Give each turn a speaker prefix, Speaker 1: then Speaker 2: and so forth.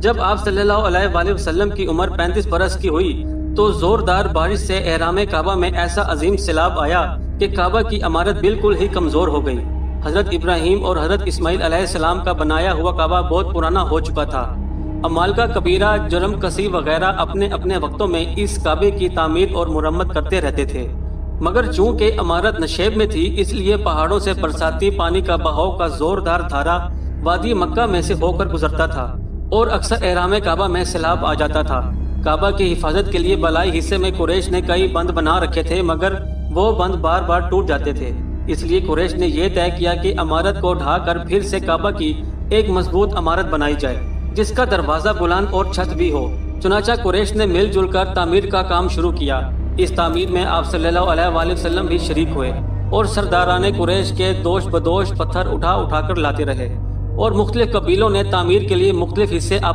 Speaker 1: جب آپ صلی اللہ علیہ وآلہ وسلم کی عمر 35 برس کی ہوئی تو زوردار بارش سے احرام کعبہ میں ایسا عظیم سیلاب آیا کہ کعبہ کی عمارت بالکل ہی کمزور ہو گئی۔ حضرت ابراہیم اور حضرت اسماعیل علیہ السلام کا بنایا ہوا کعبہ بہت پرانا ہو چکا تھا۔ عمالقہ کبیرہ، جرم کسی وغیرہ اپنے اپنے وقتوں میں اس کعبے کی تعمیر اور مرمت کرتے رہتے تھے، مگر چونکہ عمارت نشیب میں تھی اس لیے پہاڑوں سے برساتی پانی کا بہاؤ کا زوردار دھارا وادی مکہ میں سے ہو کر گزرتا تھا اور اکثر احرام کعبہ میں سیلاب آ جاتا تھا۔ کعبہ کی حفاظت کے لیے بالائی حصے میں قریش نے کئی بند بنا رکھے تھے، مگر وہ بند بار بار ٹوٹ جاتے تھے۔ اس لیے قریش نے یہ طے کیا کہ عمارت کو ڈھا کر پھر سے کعبہ کی ایک مضبوط عمارت بنائی جائے جس کا دروازہ بلند اور چھت بھی ہو۔ چنانچہ قریش نے مل جل کر تعمیر کا کام شروع کیا۔ اس تعمیر میں آپ صلی اللہ علیہ وآلہ وسلم بھی شریک ہوئے اور سرداران قریش کے دوش بدوش پتھر اٹھا اٹھا کر لاتے رہے، اور مختلف قبیلوں نے تعمیر کے لیے مختلف حصے